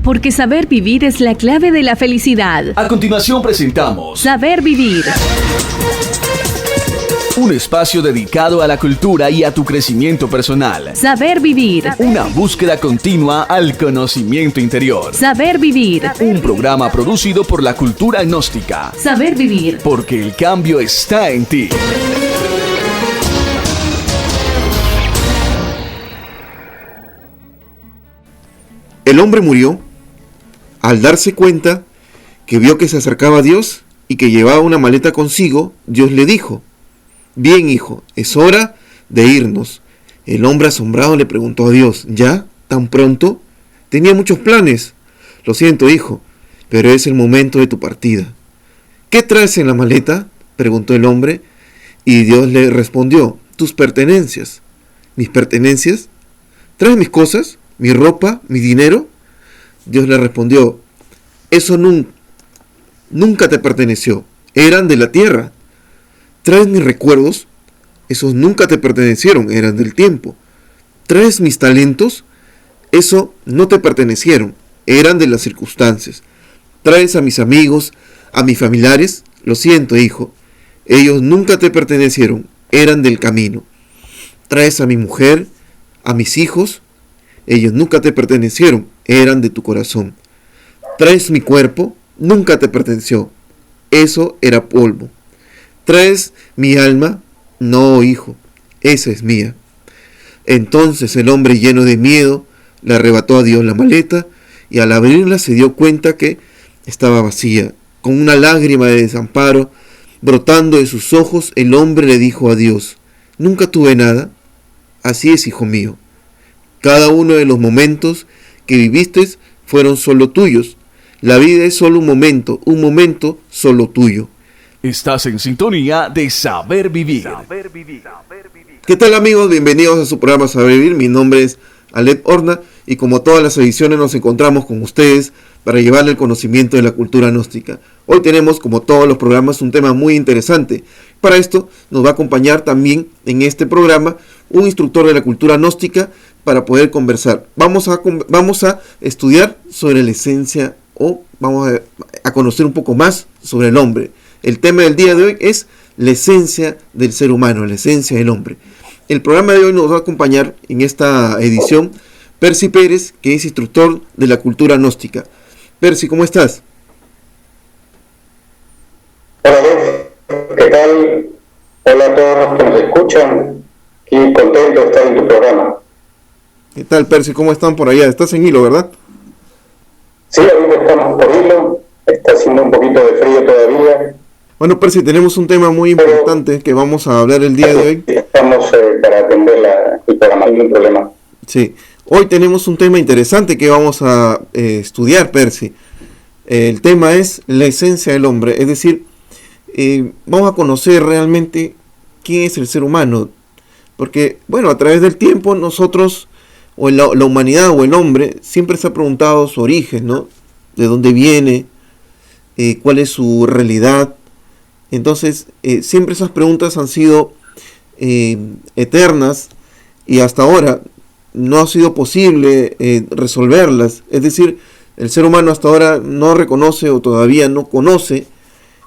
porque saber vivir es la clave de la felicidad. A continuación presentamos Saber Vivir. Un espacio dedicado a la cultura y a tu crecimiento personal. Saber Vivir. Una búsqueda continua al conocimiento interior. Saber Vivir. Un programa producido por la cultura gnóstica. Saber Vivir. Porque el cambio está en ti. El hombre murió al darse cuenta que vio que se acercaba a Dios y que llevaba una maleta consigo. Dios le dijo: «Bien, hijo, es hora de irnos». El hombre asombrado le preguntó a Dios: «¿Ya? ¿Tan pronto? Tenía muchos planes». «Lo siento, hijo, pero es el momento de tu partida». «¿Qué traes en la maleta?», preguntó el hombre, y Dios le respondió: «Tus pertenencias». «¿Mis pertenencias? ¿Traes mis cosas? ¿Mi ropa? ¿Mi dinero?». Dios le respondió: «Eso nunca te perteneció, eran de la tierra». «¿Traes mis recuerdos?». «Esos nunca te pertenecieron, eran del tiempo». «¿Traes mis talentos?». «Eso no te pertenecieron, eran de las circunstancias». «¿Traes a mis amigos, a mis familiares?». «Lo siento, hijo, ellos nunca te pertenecieron, eran del camino». «¿Traes a mi mujer, a mis hijos?». «Ellos nunca te pertenecieron, eran de tu corazón». «¿Traes mi cuerpo?». «Nunca te perteneció, eso era polvo». «¿Traes mi alma?». «No, hijo, esa es mía». Entonces el hombre, lleno de miedo, le arrebató a Dios la maleta, y al abrirla se dio cuenta que estaba vacía. Con una lágrima de desamparo brotando de sus ojos, el hombre le dijo a Dios: «Nunca tuve nada». «Así es, hijo mío. Cada uno de los momentos que viviste fueron solo tuyos. La vida es solo un momento solo tuyo». Estás en sintonía de Saber Vivir. ¿Qué tal, amigos? Bienvenidos a su programa Saber Vivir. Mi nombre es Alep Horna y como todas las ediciones nos encontramos con ustedes para llevarle el conocimiento de la cultura gnóstica. Hoy tenemos, como todos los programas, un tema muy interesante. Para esto nos va a acompañar también en este programa un instructor de la cultura gnóstica para poder conversar. Vamos a estudiar sobre la esencia, o vamos a conocer un poco más sobre el hombre. El tema del día de hoy es la esencia del ser humano, la esencia del hombre. El programa de hoy nos va a acompañar en esta edición Percy Pérez, que es instructor de la cultura gnóstica. Percy, ¿cómo estás? Hola, ¿qué tal? Hola a todos los que nos escuchan. Y contento de estar en tu programa. ¿Qué tal, Percy? ¿Cómo están por allá? Estás en Hilo, ¿verdad? Sí, ahorita estamos por Hilo. Está haciendo un poquito de frío todavía. Bueno, Percy, tenemos un tema muy importante que vamos a hablar el día de hoy. Estamos para atender el programa, no hay problema. Sí, hoy tenemos un tema interesante que vamos a estudiar, Percy. El tema es la esencia del hombre, es decir, vamos a conocer realmente quién es el ser humano. Porque, bueno, a través del tiempo nosotros, o la humanidad o el hombre, siempre se ha preguntado su origen, ¿no? ¿De dónde viene? ¿Cuál es su realidad? Entonces, siempre esas preguntas han sido eternas y hasta ahora no ha sido posible resolverlas. Es decir, el ser humano hasta ahora no reconoce o todavía no conoce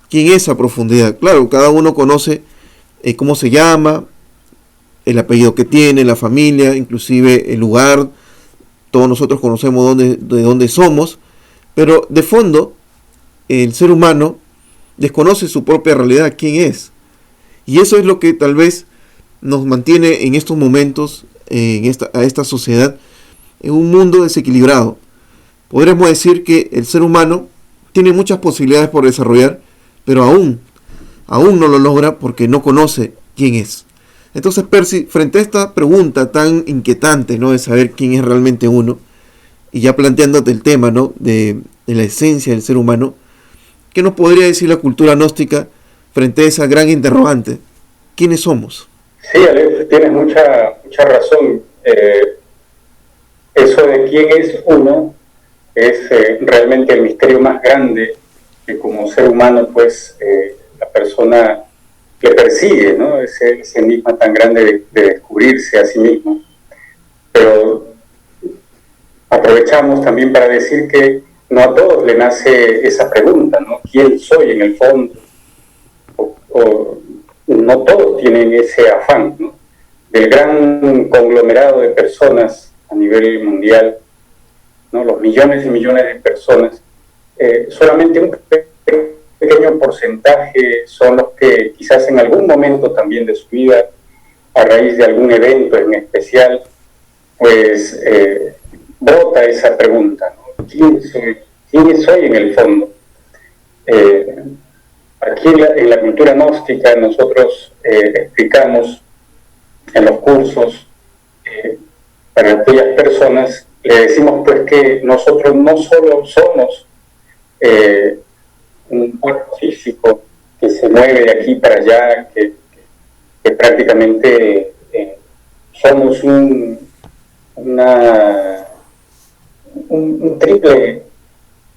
quién es a profundidad. Claro, cada uno conoce cómo se llama, el apellido que tiene, la familia, inclusive el lugar. Todos nosotros conocemos de dónde somos, pero de fondo el ser humano desconoce su propia realidad, quién es. Y eso es lo que tal vez nos mantiene en estos momentos, a esta sociedad, en un mundo desequilibrado. Podríamos decir que el ser humano tiene muchas posibilidades por desarrollar, pero aún no lo logra porque no conoce quién es. Entonces, Percy, frente a esta pregunta tan inquietante, ¿no?, de saber quién es realmente uno, y ya planteándote el tema, ¿no?, de la esencia del ser humano, ¿qué nos podría decir la cultura gnóstica frente a esa gran interrogante? ¿Quiénes somos? Sí, Alex, tienes mucha razón. Eso de quién es uno es realmente el misterio más grande que como ser humano, pues, la persona le persigue, ¿no? Ese enigma tan grande de descubrirse a sí mismo. Pero a aprovechamos también para decir que no a todos le nace esa pregunta, ¿no? ¿Quién soy en el fondo? O no todos tienen ese afán, ¿no? Del gran conglomerado de personas a nivel mundial, ¿no? Los millones y millones de personas, solamente un pequeño porcentaje son los que quizás en algún momento también de su vida, a raíz de algún evento en especial, pues brota esa pregunta, ¿no? ¿Quién soy en el fondo? Aquí en la cultura gnóstica nosotros explicamos en los cursos para aquellas personas, le decimos pues que nosotros no solo somos un cuerpo físico que se mueve de aquí para allá, que prácticamente somos un triple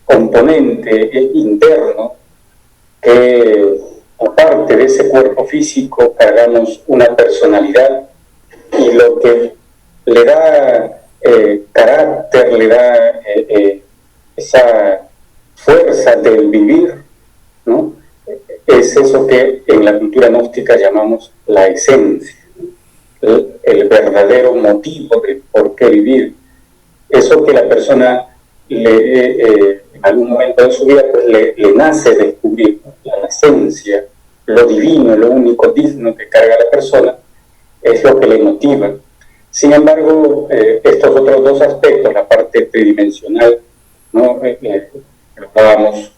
componente interno, que aparte de ese cuerpo físico cargamos una personalidad, y lo que le da carácter, le da esa fuerza del vivir, ¿no? Es eso que en la cultura gnóstica llamamos la esencia, el verdadero motivo de por qué vivir. Eso que la persona en algún momento de su vida pues le nace descubrir, ¿no? La esencia, lo divino, lo único digno que carga la persona, es lo que le motiva. Sin embargo, estos otros dos aspectos, la parte tridimensional, ¿no? Hablábamos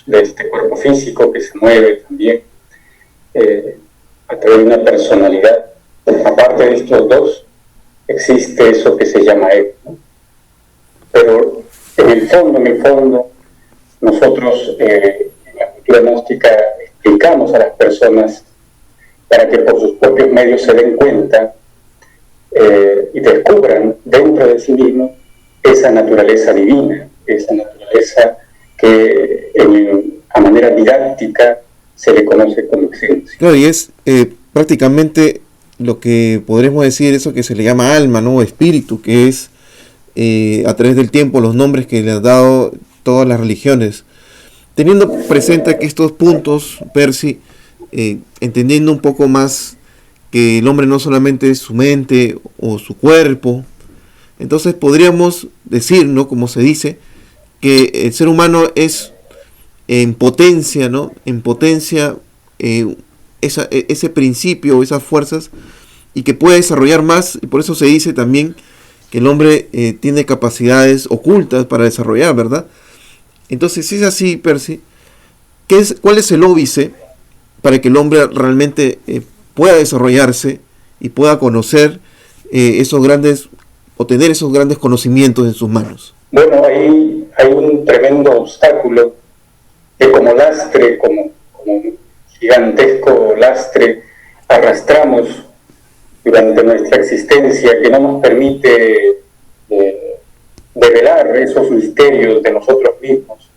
de este cuerpo físico que se mueve también a través de una personalidad. Aparte de estos dos, existe eso que se llama ego, ¿no? Pero en el fondo, nosotros en la cultura gnóstica explicamos a las personas para que por sus propios medios se den cuenta y descubran dentro de sí mismos esa naturaleza divina, esa naturaleza que a manera didáctica se le conoce como esencia. Claro, y es prácticamente lo que podremos decir, eso que se le llama alma, ¿no? O espíritu, que es a través del tiempo los nombres que le han dado todas las religiones. Teniendo presente que estos puntos, Percy, entendiendo un poco más que el hombre no solamente es su mente o su cuerpo, entonces podríamos decir, ¿no? Como se dice, que el ser humano es en potencia, ¿no? En potencia ese principio, esas fuerzas, y que puede desarrollar más, y por eso se dice también que el hombre tiene capacidades ocultas para desarrollar, ¿verdad? Entonces, si es así, Percy, ¿cuál es el óbice para que el hombre realmente pueda desarrollarse y pueda conocer esos grandes, o tener esos grandes conocimientos en sus manos? Bueno, ahí hay un tremendo obstáculo que como lastre, como gigantesco lastre, arrastramos durante nuestra existencia, que no nos permite develar esos misterios de nosotros mismos.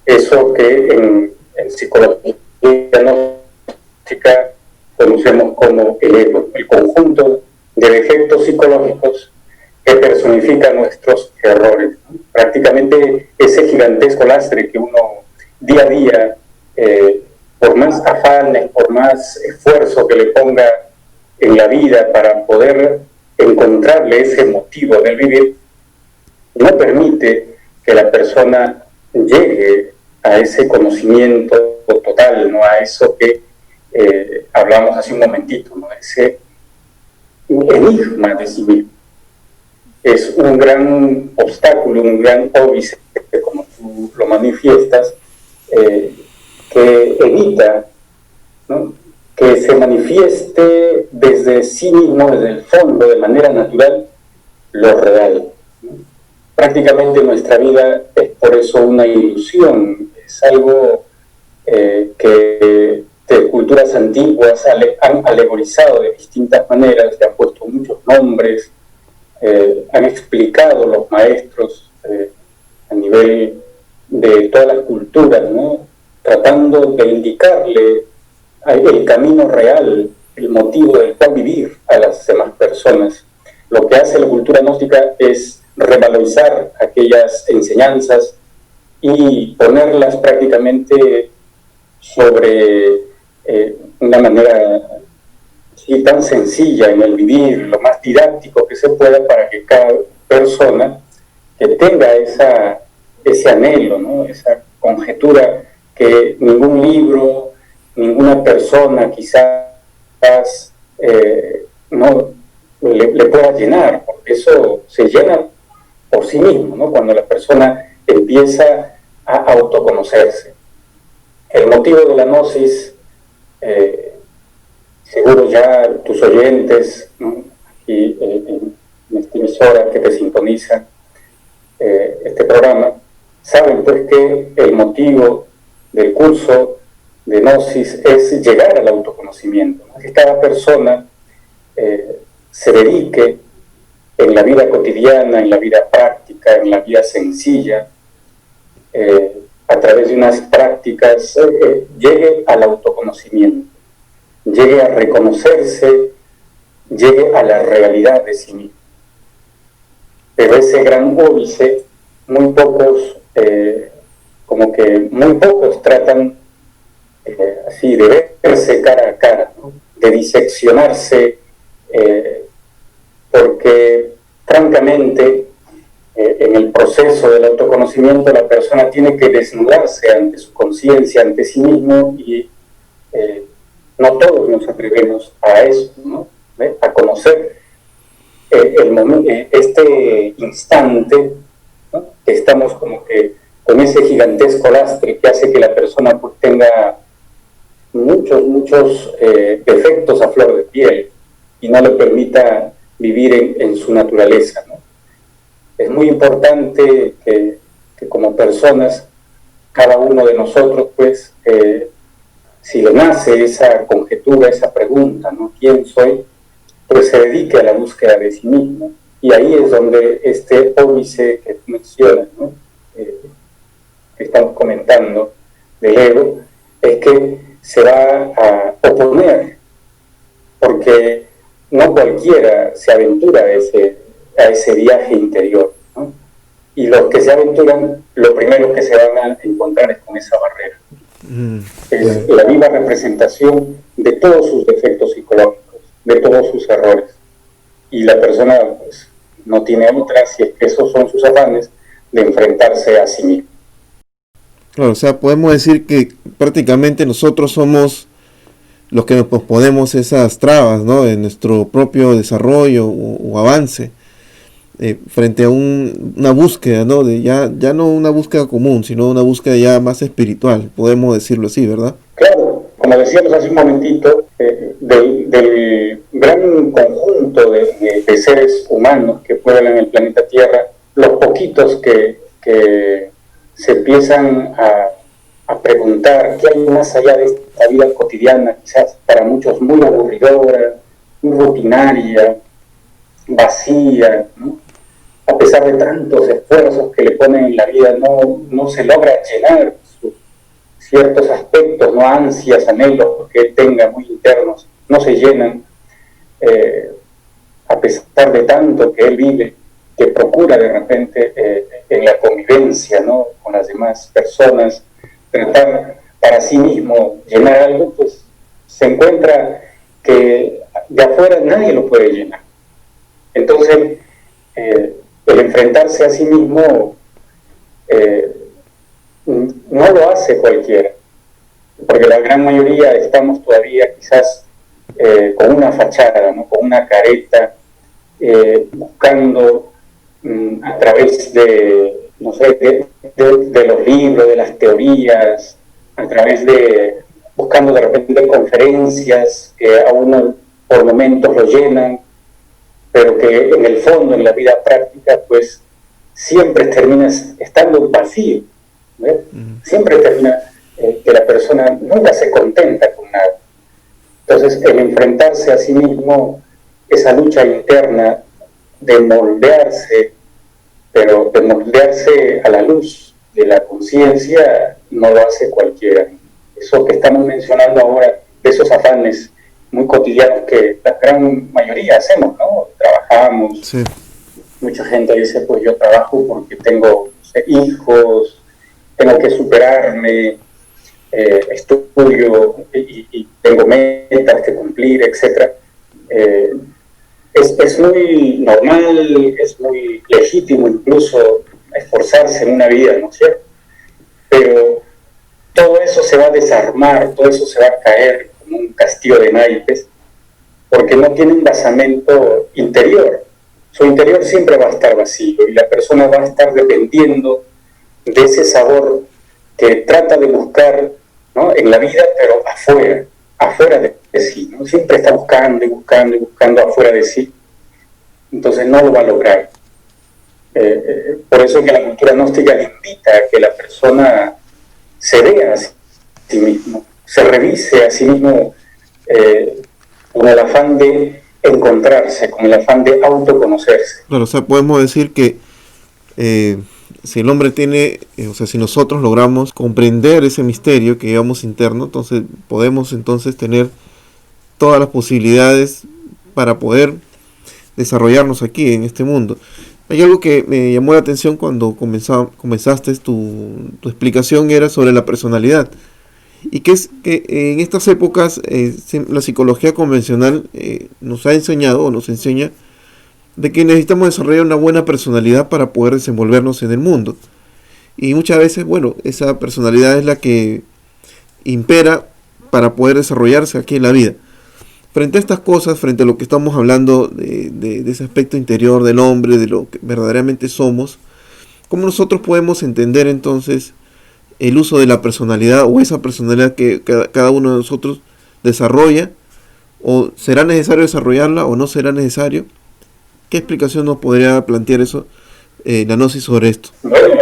Eso que en psicología gnóstica conocemos como el ego, el conjunto de defectos psicológicos que personifica nuestros errores, ¿no? Prácticamente ese gigantesco lastre que uno día a día, por más afanes, por más esfuerzo que le ponga en la vida para poder encontrarle ese motivo del vivir, no permite que la persona llegue a ese conocimiento total, no a eso que hablamos hace un momentito, ¿no? Ese enigma de sí mismo. Es un gran obstáculo, un gran óbice, como tú lo manifiestas, que evita, ¿no?, que se manifieste desde sí mismo, desde el fondo, de manera natural, lo real, ¿no? Prácticamente nuestra vida es por eso una ilusión, es algo que de culturas antiguas han alegorizado de distintas maneras, le han puesto muchos nombres, han explicado los maestros a nivel de todas las culturas, ¿no?, tratando de indicarle el camino real, el motivo del cual vivir a las demás personas. Lo que hace la cultura gnóstica es revalorizar aquellas enseñanzas y ponerlas prácticamente sobre una manera así tan sencilla en el vivir, lo más didáctico que se pueda, para que cada persona que tenga ese anhelo, ¿no? Esa conjetura que ningún libro, ninguna persona quizás no le pueda llenar, porque eso se llena por sí mismo, ¿no? Cuando la persona empieza a autoconocerse. El motivo de la gnosis, seguro ya tus oyentes, ¿no? Aquí en esta emisora que te sintoniza este programa, saben pues que el motivo del curso de gnosis es llegar al autoconocimiento, ¿no? Que cada persona se dedique en la vida cotidiana, en la vida práctica, en la vida sencilla, a través de unas prácticas, llegue al autoconocimiento, llegue a reconocerse, llegue a la realidad de sí mismo. Pero ese gran óbice, muy pocos tratan así de verse cara a cara, ¿no? De diseccionarse, porque francamente en el proceso del autoconocimiento la persona tiene que desnudarse ante su conciencia, ante sí mismo, y no todos nos atrevemos a eso, ¿no? A conocer este instante, ¿no? Que estamos como que con ese gigantesco lastre que hace que la persona pues tenga muchos defectos a flor de piel y no le permita vivir en su naturaleza, ¿no? Es muy importante que como personas, cada uno de nosotros, pues, si le nace esa conjetura, esa pregunta, ¿no? ¿Quién soy? Pues se dedique a la búsqueda de sí mismo. Y ahí es donde este óbice que tú mencionas, ¿no? Que estamos comentando, del ego, es que se va a oponer, porque no cualquiera se aventura a ese viaje interior, ¿no? Y los que se aventuran, lo primero que se van a encontrar es con esa barrera. Es la viva representación de todos sus defectos psicológicos, de todos sus errores. Y la persona pues no tiene otra, si es que esos son sus afanes, de enfrentarse a sí mismo. Claro, o sea, podemos decir que prácticamente nosotros somos los que nos posponemos esas trabas, ¿no? En nuestro propio desarrollo o avance, frente a una búsqueda, ¿no? Ya no una búsqueda común, sino una búsqueda ya más espiritual, podemos decirlo así, ¿verdad? Claro, como decíamos hace un momentito, del gran conjunto de seres humanos que pueblan en el planeta Tierra, los poquitos que se empiezan a preguntar qué hay más allá de esta vida cotidiana, quizás para muchos muy aburridora, muy rutinaria, vacía, ¿no? A pesar de tantos esfuerzos que le ponen en la vida, no se logra llenar ciertos aspectos, no ansias, anhelos que él tenga muy internos, no se llenan, a pesar de tanto que él vive, que procura de repente en la convivencia, ¿no? Con las demás personas, tratar para sí mismo llenar algo, pues se encuentra que de afuera nadie lo puede llenar. Entonces, el enfrentarse a sí mismo no lo hace cualquiera, porque la gran mayoría estamos todavía quizás con una fachada, ¿no? Con una careta, buscando a través de los libros, de las teorías, a través buscando de repente conferencias que a uno por momentos lo llenan, pero que en el fondo, en la vida práctica, pues siempre termina estando vacío, ¿ves? Siempre termina que la persona nunca se contenta con nada. Entonces, el enfrentarse a sí mismo, esa lucha interna de moldearse, pero de moldearse a la luz de la conciencia, no lo hace cualquiera. Eso que estamos mencionando ahora, de esos afanes muy cotidianos que la gran mayoría hacemos, ¿no? Trabajamos, sí, Mucha gente dice, pues yo trabajo porque tengo hijos, tengo que superarme, estudio y tengo metas que cumplir, etc. Es muy normal, es muy legítimo incluso esforzarse en una vida, ¿no es cierto? Pero todo eso se va a desarmar, todo eso se va a caer como un castillo de naipes, porque no tiene un basamento interior. Su interior siempre va a estar vacío y la persona va a estar dependiendo de ese sabor que trata de buscar, ¿no?, en la vida, pero afuera de sí, ¿no? Siempre está buscando y buscando y buscando afuera de sí. Entonces no lo va a lograr. Por eso es que la cultura gnóstica le invita a que la persona se vea a sí mismo, se revise a sí mismo, con el afán de encontrarse, con el afán de autoconocerse. Claro, o sea, podemos decir que si el hombre tiene, o sea, si nosotros logramos comprender ese misterio que llevamos interno, entonces podemos entonces tener todas las posibilidades para poder desarrollarnos aquí en este mundo. Hay algo que me llamó la atención cuando comenzaste tu explicación, era sobre la personalidad. Y que es que en estas épocas la psicología convencional nos ha enseñado o nos enseña de que necesitamos desarrollar una buena personalidad para poder desenvolvernos en el mundo. Y muchas veces, bueno, esa personalidad es la que impera para poder desarrollarse aquí en la vida. Frente a estas cosas, frente a lo que estamos hablando de ese aspecto interior del hombre, de lo que verdaderamente somos, ¿cómo nosotros podemos entender entonces el uso de la personalidad o esa personalidad que cada uno de nosotros desarrolla? ¿O será necesario desarrollarla o no será necesario? ¿Qué explicación nos podría plantear eso, la gnosis, sobre esto? Bueno,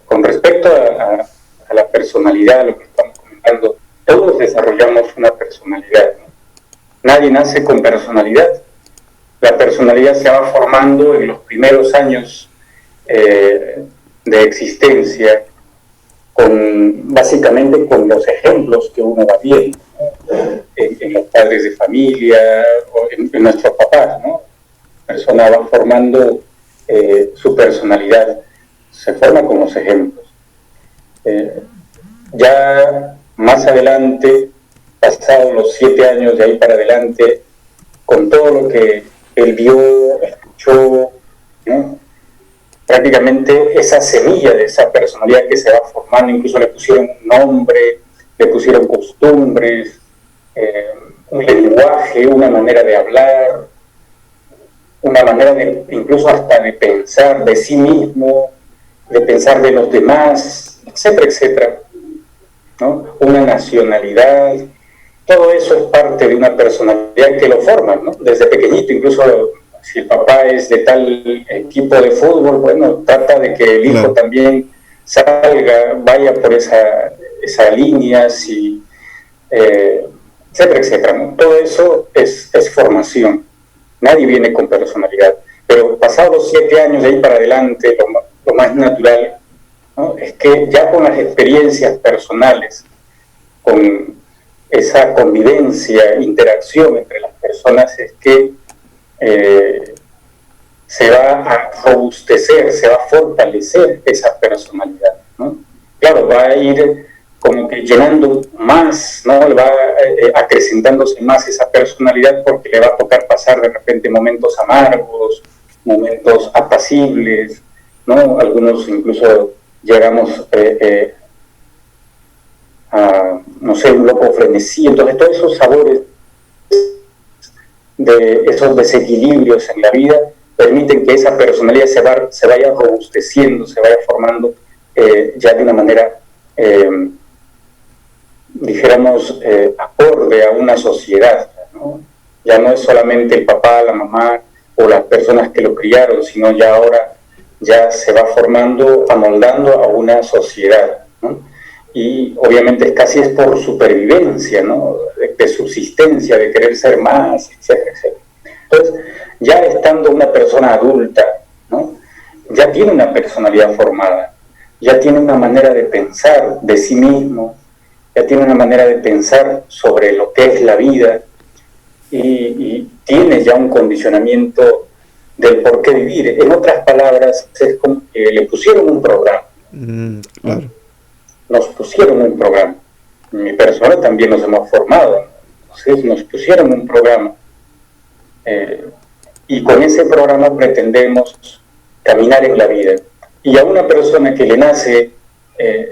con respecto a la personalidad, lo que estamos comentando, todos desarrollamos una personalidad, ¿no? Nadie nace con personalidad. La personalidad se va formando en los primeros años de existencia, básicamente con los ejemplos que uno va viendo, ¿no?, en los padres de familia o en nuestros papás, ¿no? La persona va formando su personalidad, se forma con los ejemplos. Ya más adelante, pasados los 7 años de ahí para adelante, con todo lo que él vio, escuchó, ¿no?, prácticamente esa semilla de esa personalidad que se va formando, incluso le pusieron un nombre, le pusieron costumbres, un lenguaje, una manera de hablar, una manera de, incluso hasta de pensar de sí mismo, de pensar de los demás, etcétera, etcétera, ¿no? Una nacionalidad. Todo eso es parte de una personalidad que lo forma, ¿no?, desde pequeñito. Incluso si el papá es de tal equipo de fútbol, bueno, trata de que el hijo también salga, vaya por esa línea, etcétera, etcétera, ¿no? Todo eso es formación. Nadie viene con personalidad. Pero pasados los 7 años de ahí para adelante, lo más natural, ¿no?, es que ya con las experiencias personales, con esa convivencia, interacción entre las personas, es que se va a robustecer, se va a fortalecer esa personalidad, ¿no? Claro, va a ir como que llenando más, ¿no?, va acrecentándose más esa personalidad, porque le va a tocar pasar de repente momentos amargos, momentos apacibles, ¿no? Algunos incluso llegamos a, no sé, un loco frenesí. Entonces todos esos sabores, de esos desequilibrios en la vida, permiten que esa personalidad se vaya robusteciendo, se vaya formando ya de una manera, dijéramos, acorde a una sociedad, ¿no? Ya no es solamente el papá, la mamá o las personas que lo criaron, sino ya ahora ya se va formando, amoldando a una sociedad, ¿no? Y obviamente casi es por supervivencia, ¿no?, de subsistencia, de querer ser más, etcétera, etcétera. Entonces, ya estando una persona adulta, ¿no?, ya tiene una personalidad formada, ya tiene una manera de pensar de sí mismo, ya tiene una manera de pensar sobre lo que es la vida, y tiene ya un condicionamiento del por qué vivir. En otras palabras, es como que le pusieron un programa. Claro. Nos pusieron un programa. En mi persona también nos hemos formado. Entonces nos pusieron un programa. Y con ese programa pretendemos caminar en la vida. Y a una persona que le nace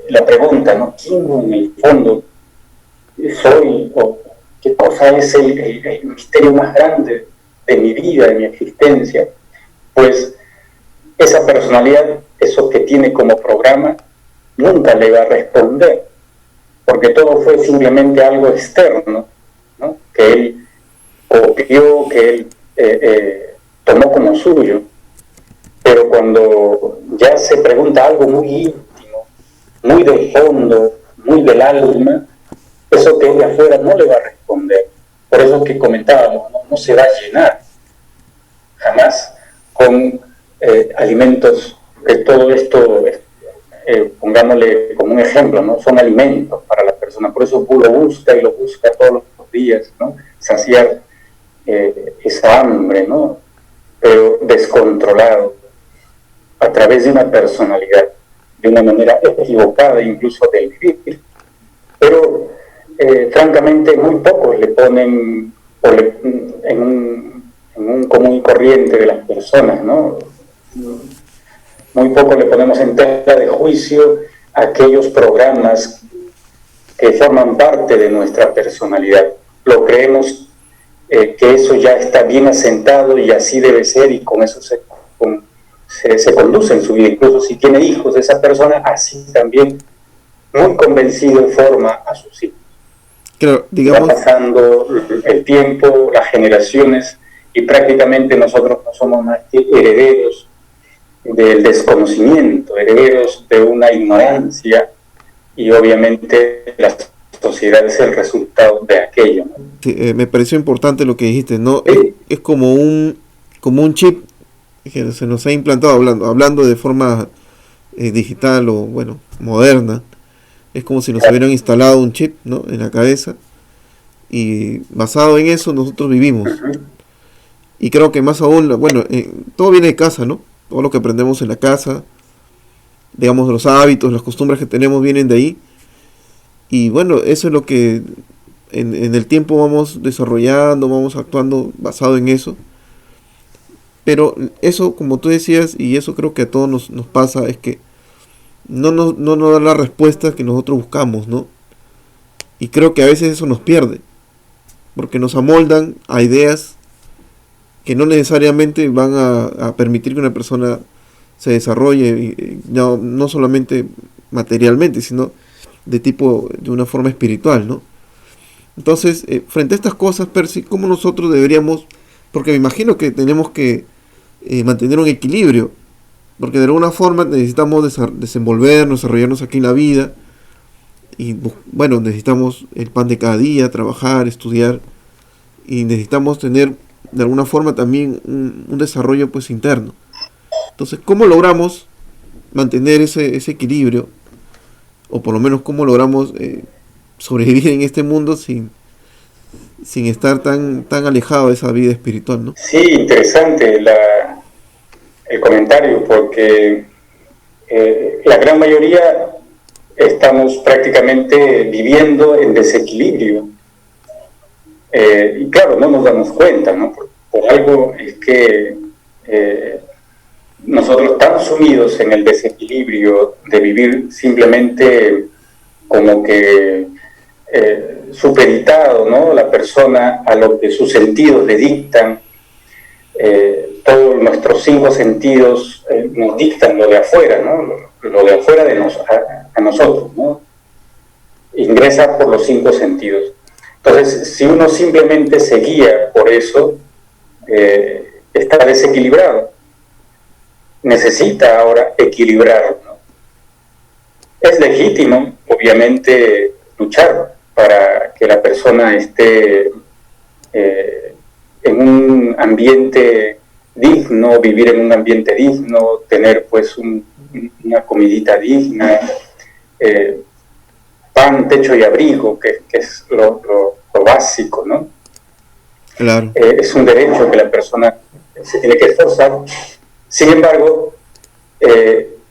la pregunta, ¿no? ¿Quién en el fondo soy? ¿O qué cosa es el misterio más grande de mi vida, de mi existencia? Pues esa personalidad, eso que tiene como programa, nunca le va a responder, porque todo fue simplemente algo externo, ¿no? Que él copió, que él tomó como suyo. Pero cuando ya se pregunta algo muy íntimo, muy del fondo, muy del alma, eso que es de afuera no le va a responder. Por eso que comentábamos, no se va a llenar jamás con alimentos, que todo esto, pongámosle como un ejemplo, ¿no? Son alimentos para la persona. Por eso lo busca y lo busca todos los días, ¿no? Saciar esa hambre, ¿no? Pero descontrolado, a través de una personalidad, de una manera equivocada incluso de vivir. Pero francamente muy pocos le ponen en un común y corriente de las personas, ¿no? Muy poco le ponemos en tela de juicio aquellos programas que forman parte de nuestra personalidad. Lo creemos que eso ya está bien asentado y así debe ser, y con eso se conduce en su vida. Incluso si tiene hijos, esa persona así también, muy convencido, forma a sus hijos. Claro, digamos, va pasando el tiempo, las generaciones, y prácticamente nosotros no somos más que herederos del desconocimiento, herederos de una ignorancia, y obviamente la sociedad es el resultado de aquello, ¿no? Sí, me pareció importante lo que dijiste, ¿no? Sí. Es como un chip que se nos ha implantado, hablando de forma digital o, bueno, moderna. Es como si nos hubieran instalado un chip, ¿no?, en la cabeza, y basado en eso nosotros vivimos. Y creo que más aún, bueno, todo viene de casa, ¿no? Todo lo que aprendemos en la casa, digamos, los hábitos, las costumbres que tenemos vienen de ahí. Y bueno, eso es lo que en el tiempo vamos desarrollando, vamos actuando basado en eso. Pero eso, como tú decías, y eso creo que a todos nos pasa, es que no nos da la respuesta que nosotros buscamos, ¿no? Y creo que a veces eso nos pierde, porque nos amoldan a ideas que no necesariamente van a permitir que una persona se desarrolle, no solamente materialmente, sino de una forma espiritual, ¿no? Entonces, frente a estas cosas, Percy, ¿cómo nosotros deberíamos? Porque me imagino que tenemos que mantener un equilibrio, porque de alguna forma necesitamos desenvolvernos, desarrollarnos aquí en la vida, y bueno, necesitamos el pan de cada día, trabajar, estudiar, y necesitamos tener de alguna forma también un desarrollo pues interno. Entonces, ¿cómo logramos mantener ese equilibrio? O por lo menos, ¿cómo logramos sobrevivir en este mundo sin estar tan alejado de esa vida espiritual, ¿no? Sí, interesante el comentario, porque la gran mayoría estamos prácticamente viviendo en desequilibrio. Y claro, no nos damos cuenta, ¿no? Por algo es que nosotros tan sumidos en el desequilibrio de vivir simplemente como que supeditado, ¿no?, la persona a lo que sus sentidos le dictan. Todos nuestros 5 sentidos nos dictan lo de afuera, ¿no? Lo de afuera de a nosotros, ¿no? Ingresa por los 5 sentidos. Entonces, si uno simplemente se guía por eso, está desequilibrado. Necesita ahora equilibrar, ¿no? Es legítimo, obviamente, luchar para que la persona esté en un ambiente digno, vivir en un ambiente digno, tener pues una comidita digna, pan, techo y abrigo, que es lo básico, ¿no? Claro. Es un derecho que la persona se tiene que esforzar. Sin embargo,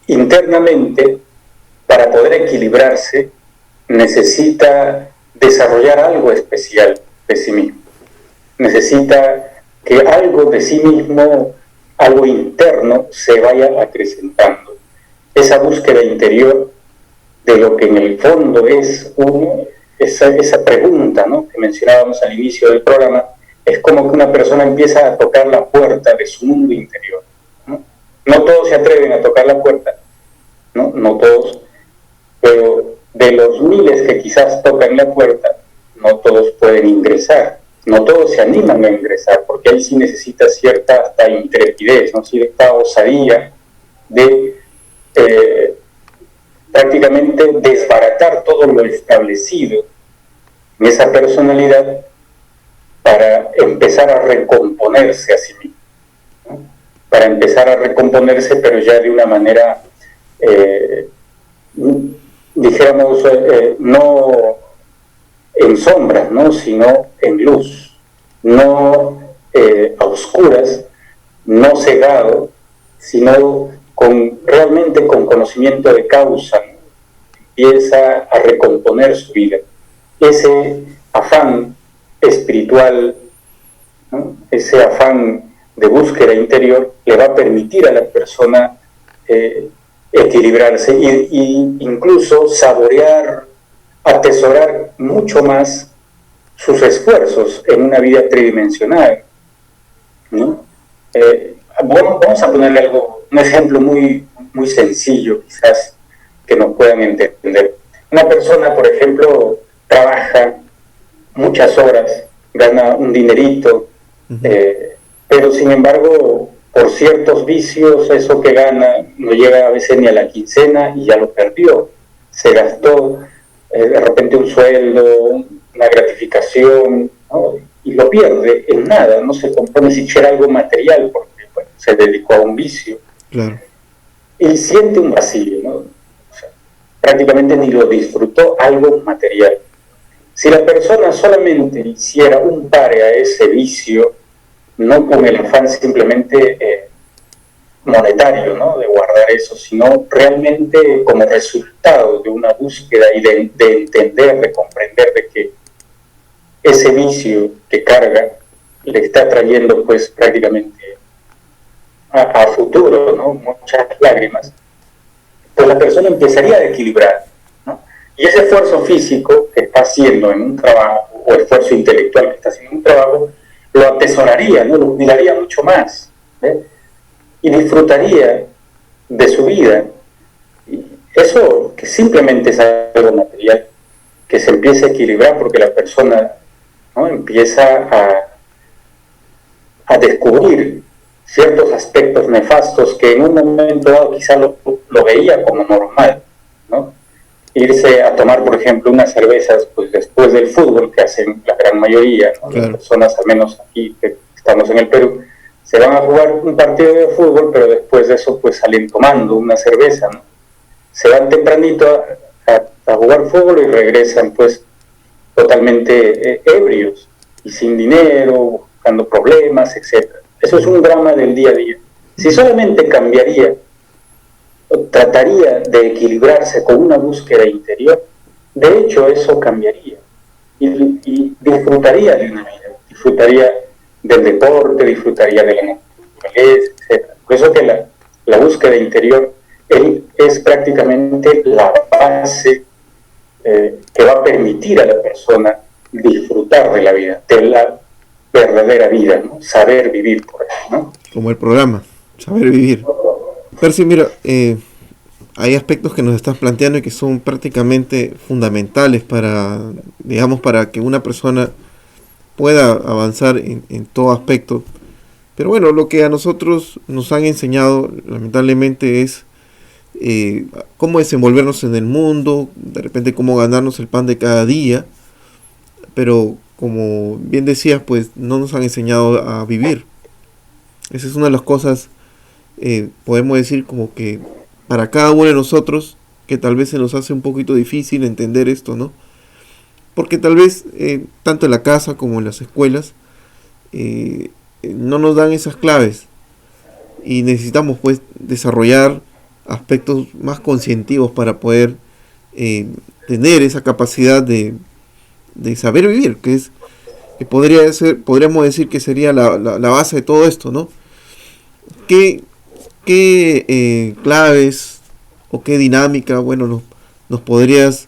internamente, para poder equilibrarse, necesita desarrollar algo especial de sí mismo. Necesita que algo de sí mismo, algo interno, se vaya acrecentando. Esa búsqueda interior de lo que en el fondo es uno, esa pregunta, ¿no?, que mencionábamos al inicio del programa, es como que una persona empieza a tocar la puerta de su mundo interior, ¿no? No todos se atreven a tocar la puerta, no todos, pero de los miles que quizás tocan la puerta, no todos pueden ingresar, no todos se animan a ingresar, porque ahí sí necesita cierta hasta intrepidez, ¿no?, cierta osadía de prácticamente desbaratar todo lo establecido en esa personalidad para empezar a recomponerse a sí mismo, ¿no? Para empezar a recomponerse, pero ya de una manera, dijéramos, no en sombras, ¿no?, sino en luz, no a oscuras, no cegado, sino realmente con conocimiento de causa, ¿no? Empieza a recomponer su vida. Ese afán espiritual, ¿no?, ese afán de búsqueda interior, le va a permitir a la persona equilibrarse y incluso saborear, atesorar mucho más sus esfuerzos en una vida tridimensional, ¿no? Bueno, vamos a ponerle un ejemplo muy, muy sencillo, quizás, que nos puedan entender. Una persona, por ejemplo, trabaja muchas horas, gana un dinerito, pero sin embargo, por ciertos vicios, eso que gana no llega a veces ni a la quincena y ya lo perdió. Se gastó de repente un sueldo, una gratificación, ¿no?, y lo pierde en nada, no se compone siquiera algo material, porque bueno, se dedicó a un vicio. Claro. Y siente un vacío, ¿no? O sea, prácticamente ni lo disfrutó, algo material. Si la persona solamente hiciera un pare a ese vicio, no con el afán simplemente monetario, ¿no?, de guardar eso, sino realmente como resultado de una búsqueda y de entender, de comprender de que ese vicio que carga le está trayendo pues prácticamente a futuro, ¿no?, muchas lágrimas, pues la persona empezaría a equilibrar, ¿no? Y ese esfuerzo físico que está haciendo en un trabajo, o esfuerzo intelectual que está haciendo en un trabajo, lo atesoraría, ¿no?, lo cuidaría mucho más, y disfrutaría de su vida. Y eso que simplemente es algo material, que se empieza a equilibrar porque la persona, ¿no?, empieza a descubrir ciertos aspectos nefastos que en un momento dado quizá lo veía como normal, ¿no? Irse a tomar, por ejemplo, unas cervezas pues después del fútbol, que hacen la gran mayoría, ¿no?, Claro. las personas, al menos aquí que estamos en el Perú, se van a jugar un partido de fútbol, pero después de eso pues salen tomando una cerveza, ¿no? Se van tempranito a jugar fútbol y regresan pues totalmente ebrios y sin dinero, buscando problemas, etcétera. Eso es un drama del día a día. Si solamente cambiaría, o trataría de equilibrarse con una búsqueda interior, de hecho eso cambiaría y disfrutaría de una vida, disfrutaría del deporte, disfrutaría de la naturaleza, etc. Por eso que la búsqueda interior es prácticamente la base que va a permitir a la persona disfrutar de la vida, de la verdadera vida, ¿no?, saber vivir por eso, ¿no? Como el programa, saber vivir. Percy, mira, hay aspectos que nos estás planteando y que son prácticamente fundamentales para, digamos, para que una persona pueda avanzar en todo aspecto. Pero bueno, lo que a nosotros nos han enseñado, lamentablemente, es cómo desenvolvernos en el mundo, de repente cómo ganarnos el pan de cada día, pero como bien decías, pues no nos han enseñado a vivir. Esa es una de las cosas, podemos decir, como que para cada uno de nosotros, que tal vez se nos hace un poquito difícil entender esto, ¿no? Porque tal vez, tanto en la casa como en las escuelas, no nos dan esas claves y necesitamos pues desarrollar aspectos más conscientivos para poder tener esa capacidad de saber vivir, que podríamos decir que sería la base de todo esto, ¿no? ¿Qué claves o qué dinámica, bueno, nos podrías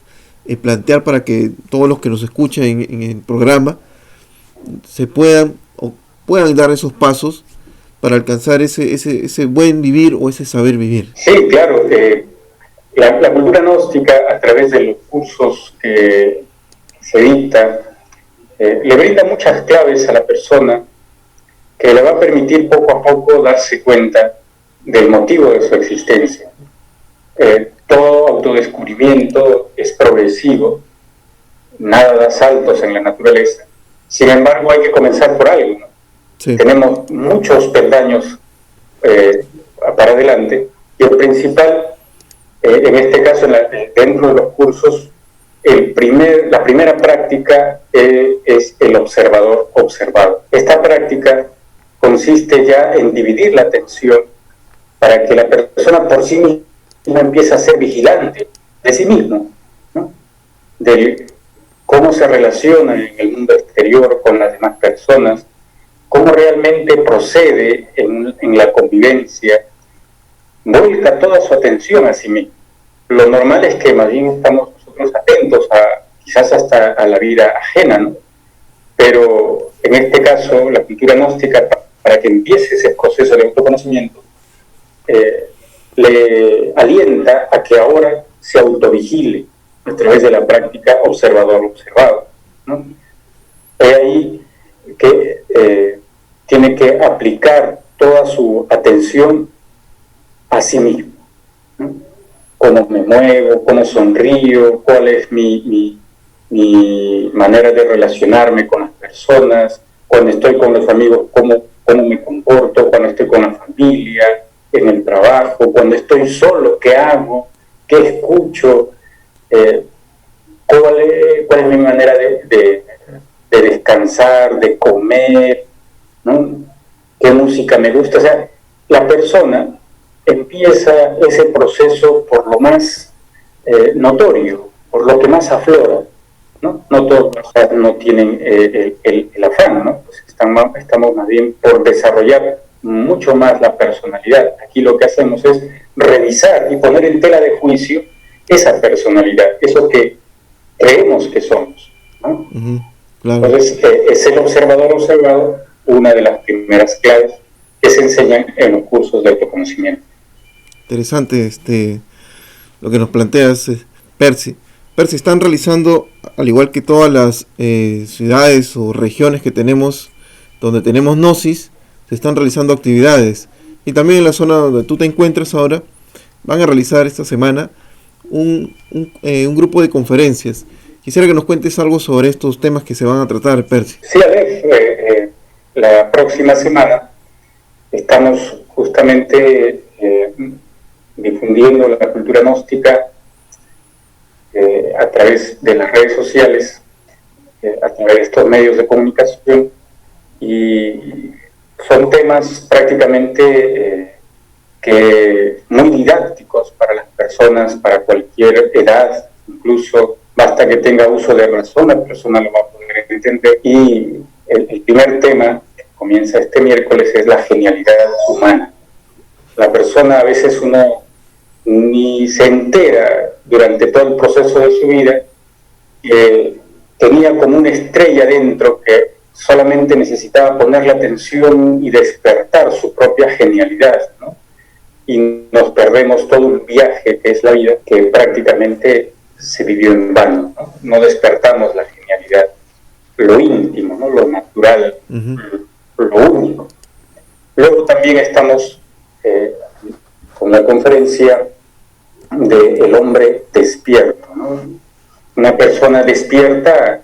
plantear para que todos los que nos escuchan en el programa se puedan dar esos pasos para alcanzar ese buen vivir o ese saber vivir? Sí, claro. La cultura gnóstica, a través de los cursos que se dicta, le brinda muchas claves a la persona que le va a permitir poco a poco darse cuenta del motivo de su existencia. Todo autodescubrimiento es progresivo, nada da saltos en la naturaleza. Sin embargo, hay que comenzar por algo, ¿no? Sí. Tenemos muchos peldaños para adelante, y el principal, en este caso, dentro de los cursos, la primera práctica es el observador observado. Esta práctica consiste ya en dividir la atención para que la persona por sí misma empiece a ser vigilante de sí mismo, ¿no? De cómo se relaciona en el mundo exterior con las demás personas, cómo realmente procede en la convivencia, vuelca toda su atención a sí mismo. Lo normal es que más bien estamos nosotros atentos quizás hasta a la vida ajena, ¿no? Pero en este caso, la cultura gnóstica, para que empiece ese proceso de autoconocimiento, le alienta a que ahora se autovigile a través de la práctica observador-observado, ¿no? Es ahí que tiene que aplicar toda su atención a sí mismo, ¿no? Cómo me muevo, cómo sonrío, cuál es mi manera de relacionarme con las personas, cuando estoy con los amigos, cómo me comporto, cuando estoy con la familia, en el trabajo, cuando estoy solo, qué hago, qué escucho, cuál es mi manera de descansar, de comer, ¿no? Qué música me gusta. O sea, la persona empieza ese proceso por lo más notorio, por lo que más aflora, ¿no? No todos no tienen el afán, ¿no? Pues estamos más bien por desarrollar mucho más la personalidad. Aquí lo que hacemos es revisar y poner en tela de juicio esa personalidad, eso que creemos que somos, ¿no? Uh-huh, claro. Entonces, es el observador observado una de las primeras claves que se enseñan en los cursos de autoconocimiento. Interesante lo que nos planteas, Percy. Percy, están realizando, al igual que todas las ciudades o regiones que tenemos, donde tenemos gnosis, se están realizando actividades. Y también en la zona donde tú te encuentras ahora, van a realizar esta semana un grupo de conferencias. Quisiera que nos cuentes algo sobre estos temas que se van a tratar, Percy. Sí, a ver, la próxima semana estamos justamente difundiendo la cultura gnóstica a través de las redes sociales, a través de estos medios de comunicación, y son temas prácticamente que muy didácticos para las personas, para cualquier edad, incluso basta que tenga uso de razón, la persona lo va a poder entender. Y el primer tema que comienza este miércoles es la genialidad humana. La persona, a veces uno ni se entera durante todo el proceso de su vida que tenía como una estrella dentro que solamente necesitaba ponerle atención y despertar su propia genialidad, ¿no? Y nos perdemos todo un viaje que es la vida, que prácticamente se vivió en vano, ¿no? No despertamos la genialidad, lo íntimo, ¿no? Lo natural, uh-huh, lo único. Luego también estamos con la conferencia de el hombre despierto, ¿no? Una persona despierta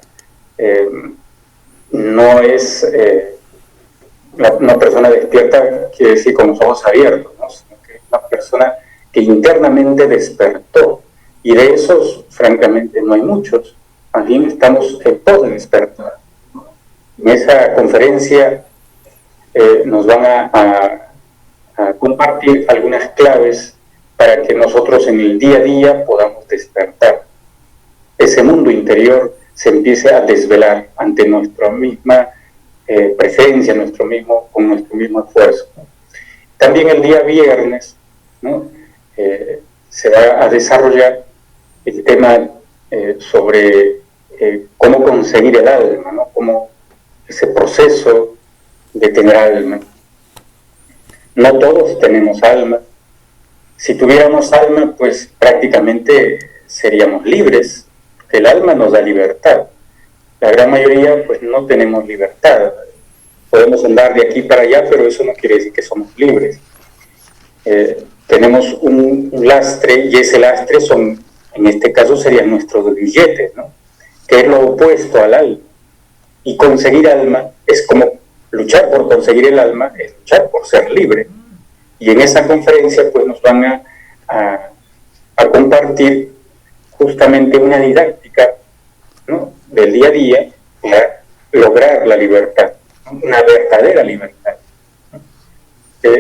no es una persona despierta quiere decir con los ojos abiertos, ¿no? Sino que es una persona que internamente despertó, y de esos francamente no hay muchos. Más bien estamos en pos de despertar. En esa conferencia nos van a compartir algunas claves para que nosotros en el día a día podamos despertar. Ese mundo interior se empiece a desvelar ante nuestra misma presencia, con nuestro mismo esfuerzo. También el día viernes, ¿no? Se va a desarrollar el tema sobre cómo conseguir el alma, ¿no? Cómo ese proceso de tener alma. No todos tenemos alma. Si tuviéramos alma, pues prácticamente seríamos libres, porque el alma nos da libertad. La gran mayoría, pues no tenemos libertad. Podemos andar de aquí para allá, pero eso no quiere decir que somos libres. Tenemos un lastre, y ese lastre en este caso serían nuestros billetes, ¿no? Que es lo opuesto al alma. Y conseguir alma es como luchar por conseguir el alma, es luchar por ser libre. Y en esa conferencia pues nos van a compartir justamente una didáctica, ¿no? Del día a día para lograr la libertad, ¿no? Una verdadera libertad.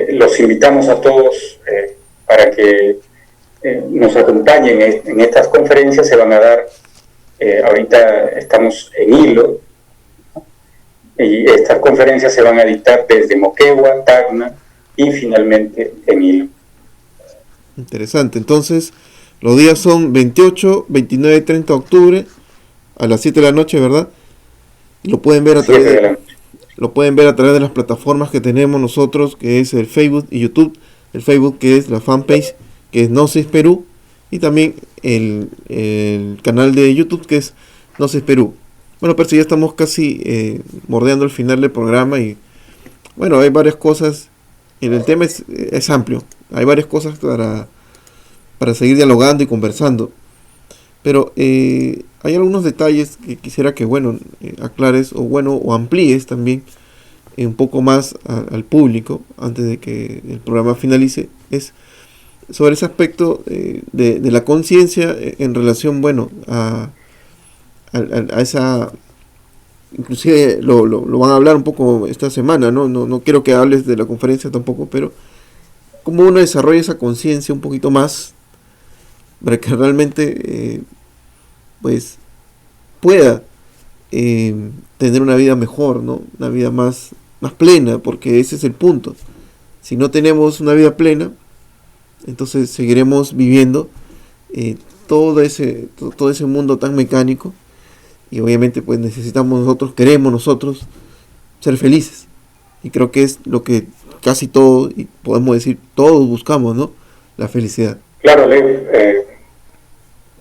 Los invitamos a todos para que nos acompañen en estas conferencias. Se van a dar, ahorita estamos en hilo, ¿no? Y estas conferencias se van a dictar desde Moquegua, Tacna y finalmente en hilo. Interesante. Entonces, los días son 28, 29 y 30 de octubre a las 7 de la noche, ¿verdad? Y lo pueden ver a través de las plataformas que tenemos nosotros, que es el Facebook y YouTube. El Facebook, que es la fanpage, que es Gnosis Perú, y también el canal de YouTube, que es Gnosis Perú. Bueno, pero si ya estamos casi bordeando el final del programa, y bueno, hay varias cosas, y el tema es amplio, hay varias cosas para seguir dialogando y conversando, pero hay algunos detalles que quisiera que, aclares o amplíes también un poco más al público antes de que el programa finalice. Es sobre ese aspecto de la conciencia en relación, a esa, inclusive lo van a hablar un poco esta semana, no quiero que hables de la conferencia tampoco, pero cómo uno desarrolla esa conciencia un poquito más para que realmente pues pueda tener una vida mejor, ¿no? Una vida más plena, porque ese es el punto. Si no tenemos una vida plena, entonces seguiremos viviendo todo ese mundo tan mecánico, y obviamente pues queremos nosotros ser felices, y creo que es lo que casi todos, y podemos decir todos, buscamos, ¿no? La felicidad. Claro, Lev,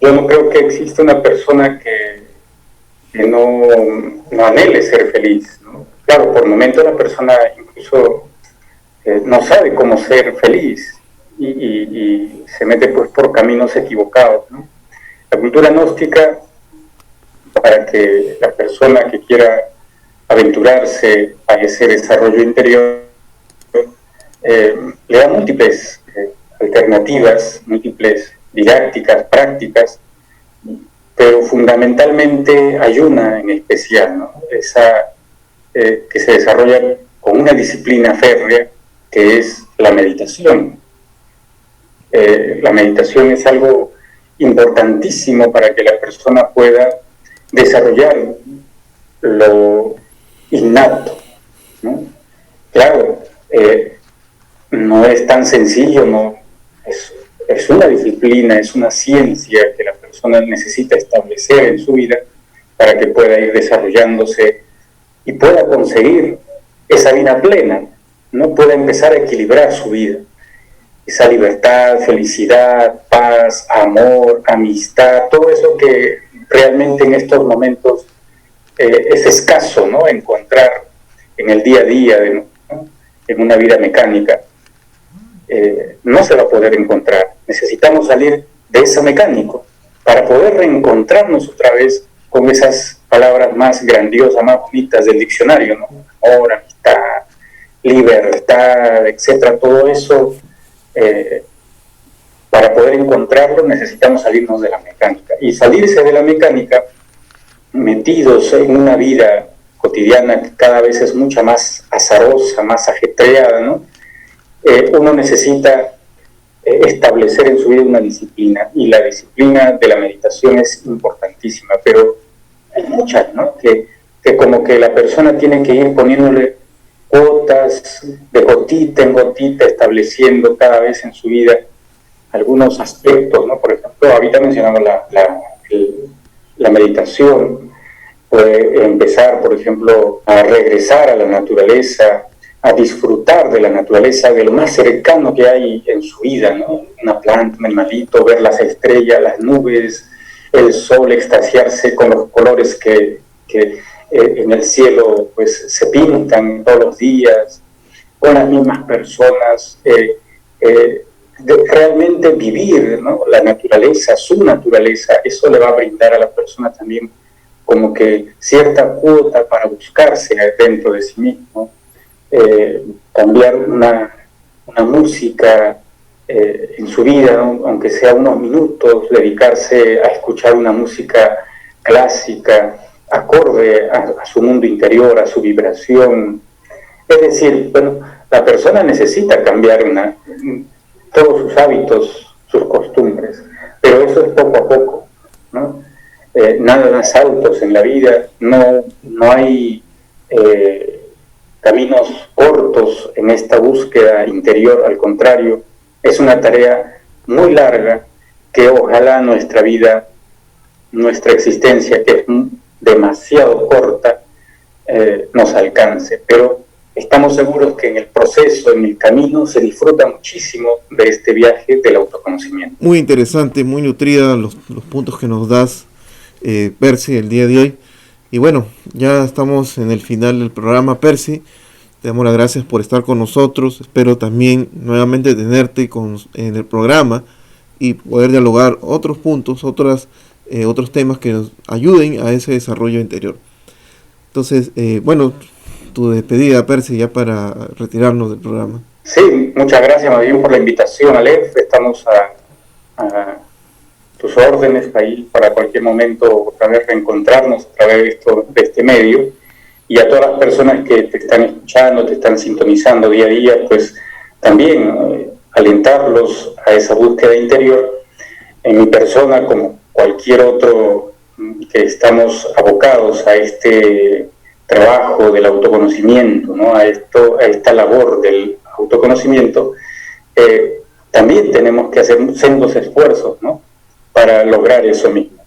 yo no creo que exista una persona que no anhele ser feliz, ¿no? Claro, por momentos la persona incluso no sabe cómo ser feliz y se mete pues por caminos equivocados, ¿no? La cultura gnóstica, para que la persona que quiera aventurarse a ese desarrollo interior le da múltiples alternativas, múltiples didácticas, prácticas, pero fundamentalmente hay una en especial, ¿no? Esa que se desarrolla con una disciplina férrea, que es la meditación. La meditación es algo importantísimo para que la persona pueda desarrollar lo innato, ¿no? Claro, no es tan sencillo, no es una disciplina, es una ciencia que la persona necesita establecer en su vida para que pueda ir desarrollándose y pueda conseguir esa vida plena, no pueda empezar a equilibrar su vida. Esa libertad, felicidad, paz, amor, amistad, todo eso que realmente en estos momentos es escaso, ¿no? Encontrar en el día a día, ¿no? En una vida mecánica. No se va a poder encontrar. Necesitamos salir de ese mecánico para poder reencontrarnos otra vez con esas palabras más grandiosas, más bonitas del diccionario, ¿no? Amor, amistad, libertad, etcétera. Todo eso, para poder encontrarlo, necesitamos salirnos de la mecánica. Y salirse de la mecánica, metidos en una vida cotidiana que cada vez es mucha más azarosa, más ajetreada, ¿no? Uno necesita establecer en su vida una disciplina, y la disciplina de la meditación es importantísima, pero hay muchas, ¿no? Que como que la persona tiene que ir poniéndole gotas, de gotita en gotita, estableciendo cada vez en su vida algunos aspectos, ¿no? Por ejemplo, ahorita mencionamos la meditación. Puede empezar, por ejemplo, a regresar a la naturaleza, a disfrutar de la naturaleza, de lo más cercano que hay en su vida, ¿no? Una planta, un animalito, ver las estrellas, las nubes, el sol, extasiarse con los colores que en el cielo pues se pintan todos los días, con las mismas personas, realmente vivir, ¿no? La naturaleza, su naturaleza, eso le va a brindar a la persona también como que cierta cuota para buscarse dentro de sí mismo. Cambiar una música en su vida, ¿no? Aunque sea unos minutos, dedicarse a escuchar una música clásica, acorde a su mundo interior, a su vibración. Es decir, bueno, la persona necesita cambiar todos sus hábitos, sus costumbres, pero eso es poco a poco, ¿no? Nada da saltos en la vida, no hay caminos cortos en esta búsqueda interior, al contrario, es una tarea muy larga que ojalá nuestra vida, nuestra existencia, que es demasiado corta, nos alcance, pero estamos seguros que en el proceso, en el camino, se disfruta muchísimo de este viaje del autoconocimiento. Muy interesante, muy nutrida los puntos que nos das, Percy, el día de hoy. Y bueno, ya estamos en el final del programa, Percy. Te damos las gracias por estar con nosotros. Espero también nuevamente tenerte en el programa y poder dialogar otros puntos, otros temas que nos ayuden a ese desarrollo interior. Entonces, bueno, tu despedida, Percy, ya para retirarnos del programa. Sí, muchas gracias más bien por la invitación, Aleph. Estamos a tus órdenes ahí para cualquier momento otra vez reencontrarnos a través de este medio, y a todas las personas que te están escuchando, te están sintonizando día a día, pues también alentarlos a esa búsqueda interior. En mi persona, como cualquier otro que estamos abocados a este trabajo del autoconocimiento, ¿no? a esta labor del autoconocimiento, también tenemos que hacer sendos esfuerzos, ¿no? Para lograr eso mismo.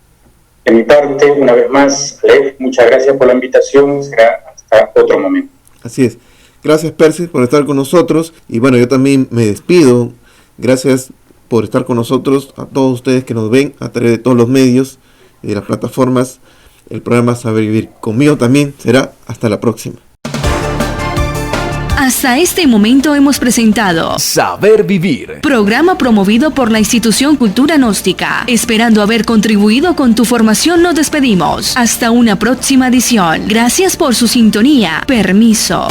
De mi parte, una vez más, Aleph, muchas gracias por la invitación, será hasta otro momento. Así es. Gracias, Percy, por estar con nosotros, y bueno, yo también me despido. Gracias por estar con nosotros, a todos ustedes que nos ven a través de todos los medios y de las plataformas. El programa Saber Vivir conmigo también será hasta la próxima. Hasta este momento hemos presentado Saber Vivir, programa promovido por la Institución Cultura Gnóstica. Esperando haber contribuido con tu formación, nos despedimos. Hasta una próxima edición. Gracias por su sintonía. Permiso.